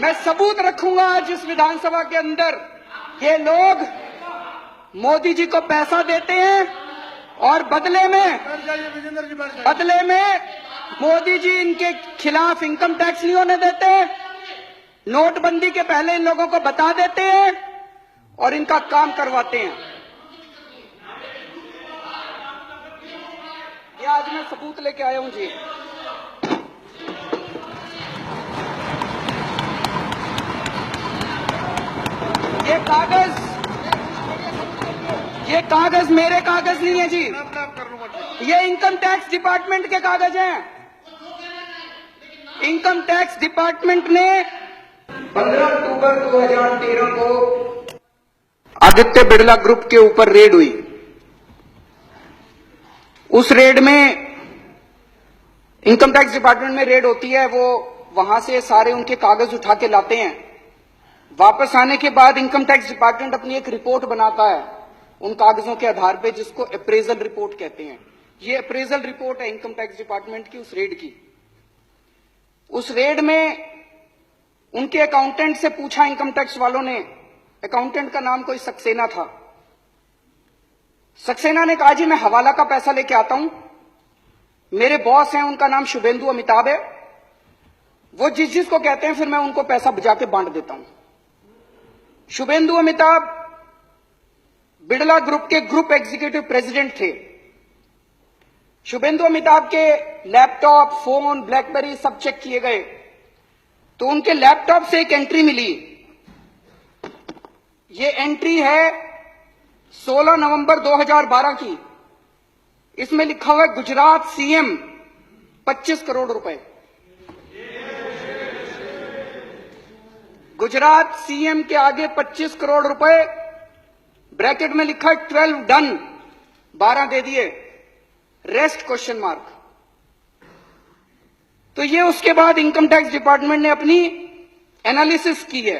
मैं सबूत रखूंगा आज इस विधानसभा के अंदर। ये लोग मोदी जी को पैसा देते हैं और बदले में मोदी जी इनके खिलाफ इनकम टैक्स नहीं होने देते, नोटबंदी के पहले इन लोगों को बता देते हैं और इनका काम करवाते हैं। ये आज मैं सबूत लेके आया हूं जी। ये कागज मेरे कागज नहीं है जी, ये इनकम टैक्स डिपार्टमेंट के कागज हैं। इनकम टैक्स डिपार्टमेंट ने 15 अक्टूबर 2013 को आदित्य बिड़ला ग्रुप के ऊपर रेड हुई। उस रेड में इनकम टैक्स डिपार्टमेंट में रेड होती है, वो वहां से सारे उनके कागज उठा के लाते हैं। वापस आने के बाद इनकम टैक्स डिपार्टमेंट अपनी एक रिपोर्ट बनाता है उन कागजों के आधार पे, जिसको अप्रेजल रिपोर्ट कहते हैं। ये अप्रेजल रिपोर्ट है इनकम टैक्स डिपार्टमेंट की उस रेड की। उस रेड में उनके अकाउंटेंट से पूछा इनकम टैक्स वालों ने, अकाउंटेंट का नाम कोई सक्सेना था। सक्सेना ने कहा जी मैं हवाला का पैसा लेके आता हूं, मेरे बॉस हैं उनका नाम शुभेंदु अमिताभ है, वो जिस जिसको कहते हैं फिर मैं उनको पैसा जाके बांट देता हूं। शुभेंदु अमिताभ बिड़ला ग्रुप के ग्रुप एग्जीक्यूटिव प्रेसिडेंट थे। शुभेंदु अमिताभ के लैपटॉप, फोन, ब्लैकबेरी सब चेक किए गए तो उनके लैपटॉप से एक एंट्री मिली। ये एंट्री है 16 नवंबर 2012 की। इसमें लिखा हुआ है गुजरात सीएम 25 करोड़ रुपए। गुजरात सीएम के आगे 25 करोड़ रुपए, ब्रैकेट में लिखा है 12 डन, 12 दे दिए, रेस्ट क्वेश्चन मार्क। तो ये उसके बाद इनकम टैक्स डिपार्टमेंट ने अपनी एनालिसिस की है।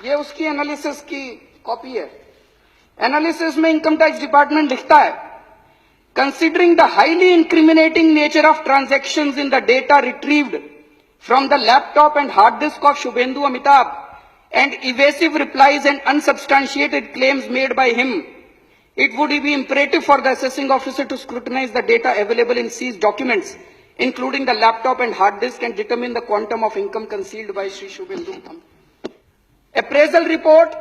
ये उसकी एनालिसिस की कॉपी है। एनालिसिस में इनकम टैक्स डिपार्टमेंट लिखता है, considering the highly incriminating nature of transactions in the data retrieved from the laptop and hard disk of Shubhendu Amitabh and evasive replies and unsubstantiated claims made by him, it would be imperative for the assessing officer to scrutinize the data available in seized documents, including the laptop and hard disk, and determine the quantum of income concealed by Shri Shubhendu. Appraisal report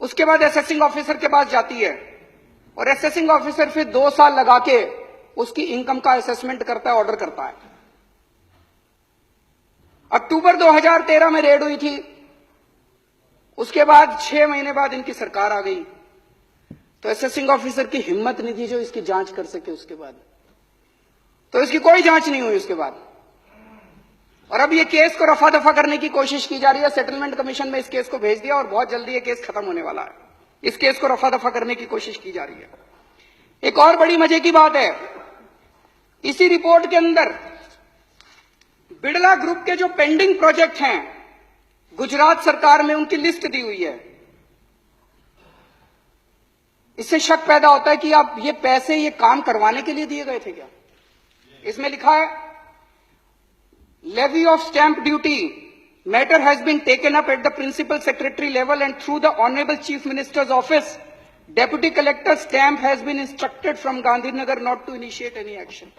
उसके बाद assessing officer के पास जाती है और assessing officer फिर 2 साल लगा के उसकी इनकम का असेसमेंट करता है, ऑर्डर करता है। अक्टूबर 2013 में रेड हुई थी। उसके बाद 6 महीने बाद इनकी सरकार आ गई तो असेसिंग ऑफिसर की हिम्मत नहीं थी जो इसकी जांच कर सके। उसके बाद तो इसकी कोई जांच नहीं हुई उसके बाद। और अब ये केस को रफा दफा करने की कोशिश की जा रही है। सेटलमेंट कमीशन में इस केस को भेज दिया और बहुत जल्दी ये केस खत्म होने वाला है। इस केस को रफा दफा करने की कोशिश की जा रही है। एक और बड़ी मजे की बात है, इसी रिपोर्ट के अंदर बिड़ला ग्रुप के जो पेंडिंग प्रोजेक्ट हैं गुजरात सरकार में, उनकी लिस्ट दी हुई है। इससे शक पैदा होता है कि आप ये पैसे ये काम करवाने के लिए दिए गए थे क्या। इसमें लिखा है, levy of stamp duty matter has been taken up at the principal secretary level and through the honourable chief minister's office, deputy collector stamp has been instructed from Gandhinagar not to initiate any action.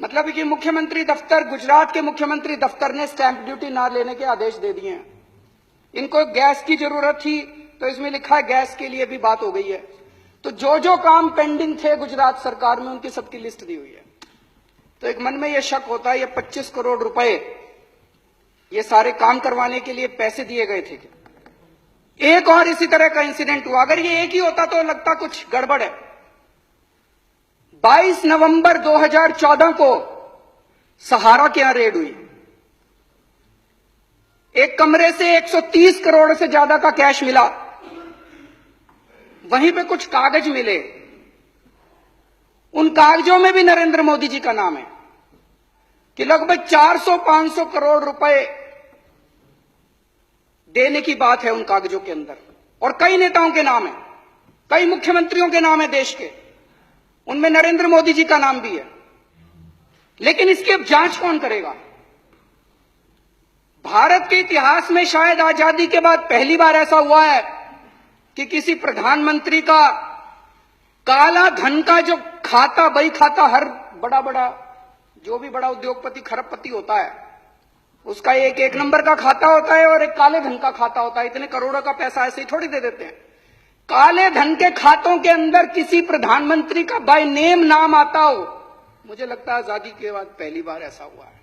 मतलब कि मुख्यमंत्री दफ्तर, गुजरात के मुख्यमंत्री दफ्तर ने stamp duty ना लेने के आदेश दे दिए हैं। इनको गैस की जरूरत थी तो इसमें लिखा है गैस के लिए भी बात हो गई है। तो जो जो काम पेंडिंग थे गुजरात सरकार में उनकी सबकी लिस्ट दी हुई है। तो एक मन में यह शक होता है ये 25 करोड़ रुपए ये सारे काम करवाने के लिए पैसे दिए गए थे क्या। एक और इसी तरह का इंसिडेंट हुआ। अगर ये एक ही होता तो लगता कुछ गड़बड़ है। 22 नवंबर 2014 को सहारा के यहां रेड हुई। एक कमरे से 130 करोड़ से ज्यादा का कैश मिला। वहीं पे कुछ कागज मिले, उन कागजों में भी नरेंद्र मोदी जी का नाम है कि लगभग 400-500 करोड़ रुपए देने की बात है उन कागजों के अंदर। और कई नेताओं के नाम है, कई मुख्यमंत्रियों के नाम है देश के, उनमें नरेंद्र मोदी जी का नाम भी है। लेकिन इसकी अब जांच कौन करेगा। भारत के इतिहास में शायद आजादी के बाद पहली बार ऐसा हुआ है कि किसी प्रधानमंत्री का काला धन का जो खाता, बही खाता, हर बड़ा जो भी बड़ा उद्योगपति, खरबपति होता है, उसका एक नंबर का खाता होता है और एक काले धन का खाता होता है। इतने करोड़ों का पैसा ऐसे ही थोड़ी दे देते हैं। काले धन के खातों के अंदर किसी प्रधानमंत्री का बाय नेम नाम आता हो, मुझे लगता है आजादी के बाद पहली बार ऐसा हुआ है।